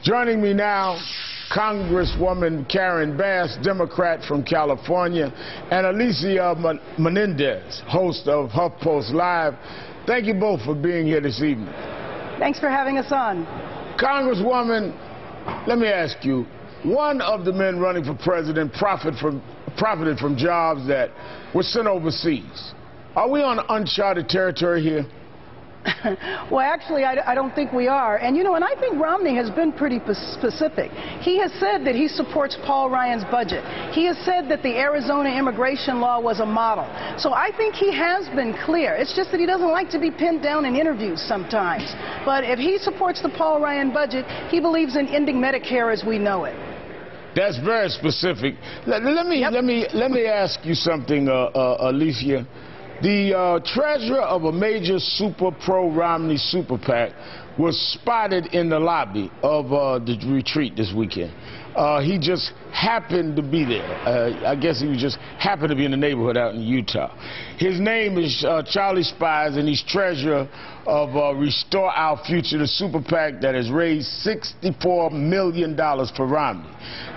Joining me now, Congresswoman Karen Bass, Democrat from California, and Alicia Menendez, host of HuffPost Live. Thank you both for being here this evening. Thanks for having us on. Congresswoman, let me ask you, one of the men running for president profited from jobs that were sent overseas. Are we on uncharted territory here? Well, actually, I don't think we are. And, you know, and I think Romney has been pretty specific. He has said that he supports Paul Ryan's budget. He has said that the Arizona immigration law was a model. So I think he has been clear. It's just that he doesn't like to be pinned down in interviews sometimes. But if he supports the Paul Ryan budget, he believes in ending Medicare as we know it. That's very specific. Let me ask you something, Alicia. The treasurer of a major super pro-Romney super PAC was spotted in the lobby of the retreat this weekend. He just happened to be there. I guess he was just happened to be in the neighborhood out in Utah. His name is Charlie Spies, and he's treasurer of Restore Our Future, the super PAC that has raised $64 million for Romney.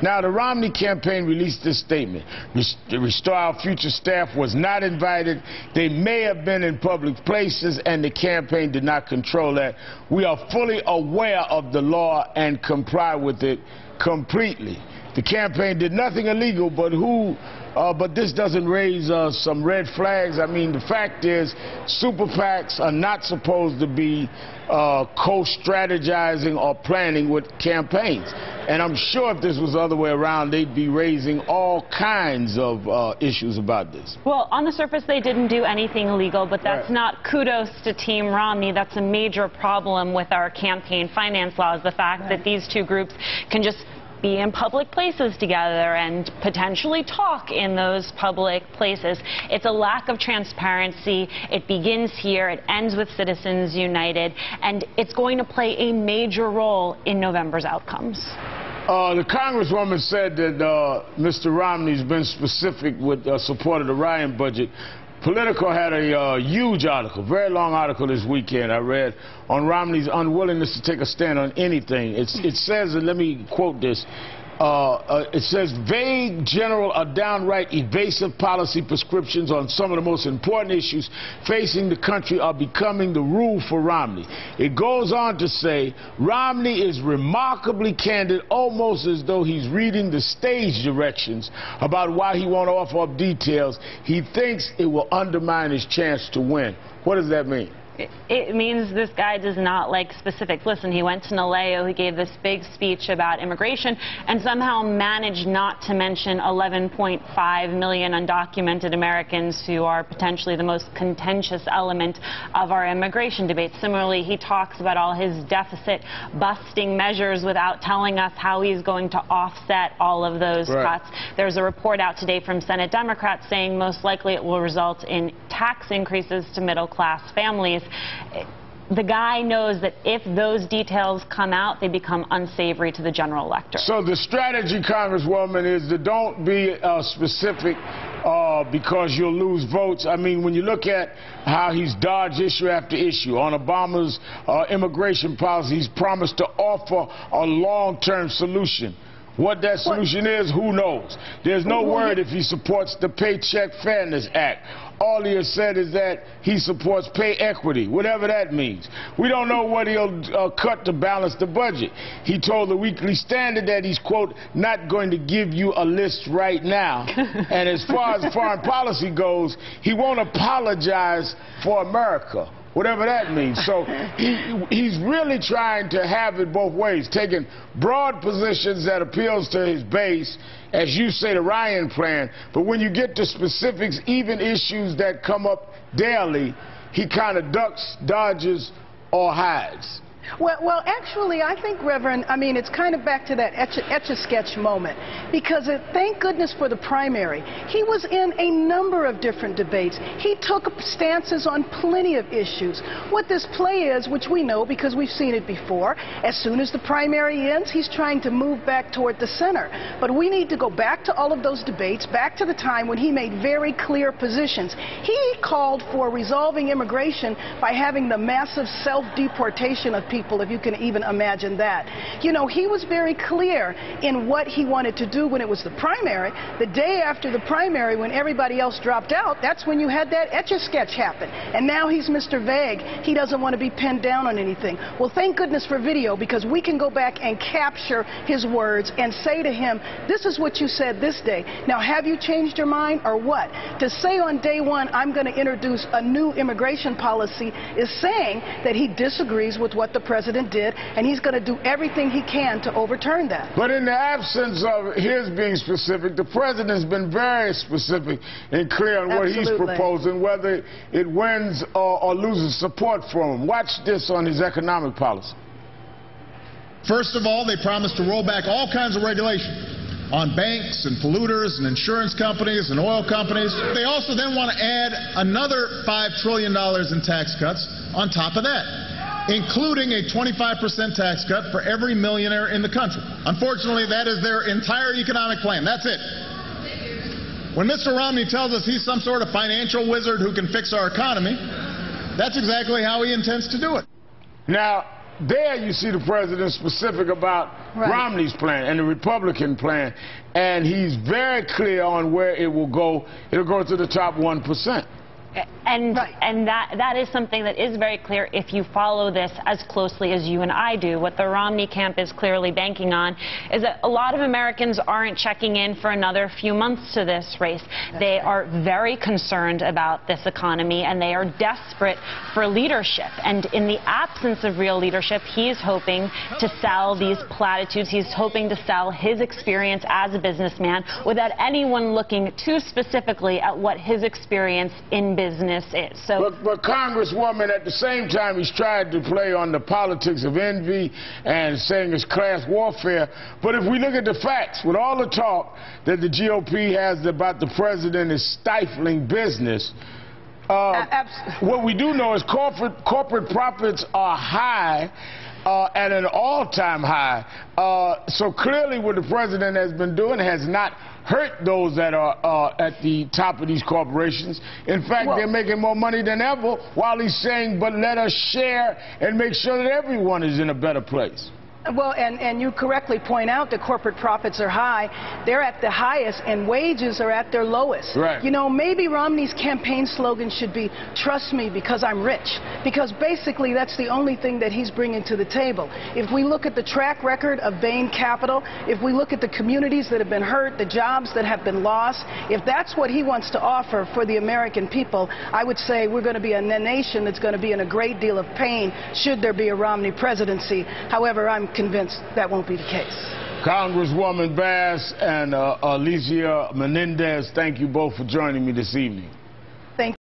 Now, the Romney campaign released this statement. The Restore Our Future staff was not invited. They may have been in public places, and the campaign did not control that. We are fully aware of the law and comply with it completely. The campaign did nothing illegal, but this doesn't raise some red flags. I mean, the fact is, super PACs are not supposed to be co-strategizing or planning with campaigns. And I'm sure if this was the other way around, they'd be raising all kinds of issues about this. Well, on the surface, they didn't do anything illegal, but that's not kudos to Team Romney. That's a major problem with our campaign finance laws, the fact that these two groups can just be in public places together and potentially talk in those public places. It's a lack of transparency. It begins here. It ends with Citizens United, and it's going to play a major role in November's outcomes. The Congresswoman said that Mr. Romney's been specific with support of the Ryan budget. Politico had a huge article, very long article this weekend I read, on Romney's unwillingness to take a stand on anything. It says, and let me quote this, it says, vague, general, or downright evasive policy prescriptions on some of the most important issues facing the country are becoming the rule for Romney. It goes on to say, Romney is remarkably candid, almost as though he's reading the stage directions about why he won't offer up details. He thinks it will undermine his chance to win. What does that mean? It means this guy does not like specifics. Listen, he went to Naleo, he gave this big speech about immigration, and somehow managed not to mention 11.5 million undocumented Americans who are potentially the most contentious element of our immigration debate. Similarly, he talks about all his deficit-busting measures without telling us how he's going to offset all of those cuts. There's a report out today from Senate Democrats saying most likely it will result in tax increases to middle-class families. The guy knows that if those details come out, they become unsavory to the general electorate. So the strategy, Congresswoman, is to don't be specific because you'll lose votes. I mean, when you look at how he's dodged issue after issue on Obama's immigration policy, he's promised to offer a long-term solution. What that solution is, who knows? There's no word if he supports the Paycheck Fairness Act. All he has said is that he supports pay equity, whatever that means. We don't know what he'll cut to balance the budget. He told the Weekly Standard that he's, quote, not going to give you a list right now. And as far as foreign policy goes, he won't apologize for America, whatever that means. So he's really trying to have it both ways, taking broad positions that appeals to his base, as you say, the Ryan plan, but when you get to specifics, even issues that come up daily, he kind of ducks, dodges, or hides. Well, actually, I think, Reverend, I mean, it's kind of back to that etch-a-sketch moment, because thank goodness for the primary. He was in a number of different debates. He took stances on plenty of issues. What this play is, which we know because we've seen it before, as soon as the primary ends, he's trying to move back toward the center. But we need to go back to all of those debates, back to the time when he made very clear positions. He called for resolving immigration by having the massive self-deportation of people, if you can even imagine that. You know, he was very clear in what he wanted to do when it was the primary. The day after the primary, when everybody else dropped out, that's when you had that Etch-a-Sketch happen. And now he's Mr. Vague. He doesn't want to be pinned down on anything. Well, thank goodness for video, because we can go back and capture his words and say to him, this is what you said this day. Now, have you changed your mind or what? To say on day one, I'm going to introduce a new immigration policy is saying that he disagrees with what the president did, and he's going to do everything he can to overturn that. But in the absence of his being specific, the president's been very specific and clear on what he's proposing, whether it wins or loses support from him. Watch this on his economic policy. First of all, they promised to roll back all kinds of regulation on banks and polluters and insurance companies and oil companies. They also then want to add another $5 trillion in tax cuts on top of that, including a 25% tax cut for every millionaire in the country. Unfortunately, that is their entire economic plan. That's it. When Mr. Romney tells us he's some sort of financial wizard who can fix our economy, that's exactly how he intends to do it. Now, there you see the president specific about Romney's plan and the Republican plan, and he's very clear on where it will go. It'll go to the top 1%. And that is something that is very clear if you follow this as closely as you and I do. What the Romney camp is clearly banking on is that a lot of Americans aren't checking in for another few months to this race. They are very concerned about this economy, and they are desperate for leadership. And in the absence of real leadership, he is hoping to sell these platitudes. He's hoping to sell his experience as a businessman without anyone looking too specifically at what his experience in business is. So, but Congresswoman, at the same time, he's tried to play on the politics of envy and saying it's class warfare. But if we look at the facts, with all the talk that the GOP has about the president is stifling business, what we do know is corporate profits are high, at an all-time high. So clearly what the president has been doing has not hurt those that are at the top of these corporations. In fact, they're making more money than ever, while he's saying, but let us share and make sure that everyone is in a better place. Well, and you correctly point out that corporate profits are high. They're at the highest, and wages are at their lowest. Right. You know, maybe Romney's campaign slogan should be, trust me because I'm rich. Because basically that's the only thing that he's bringing to the table. If we look at the track record of Bain Capital, if we look at the communities that have been hurt, the jobs that have been lost, if that's what he wants to offer for the American people, I would say we're going to be a nation that's going to be in a great deal of pain should there be a Romney presidency. However, I'm convinced that won't be the case. Congresswoman Bass and Alicia Menendez, thank you both for joining me this evening.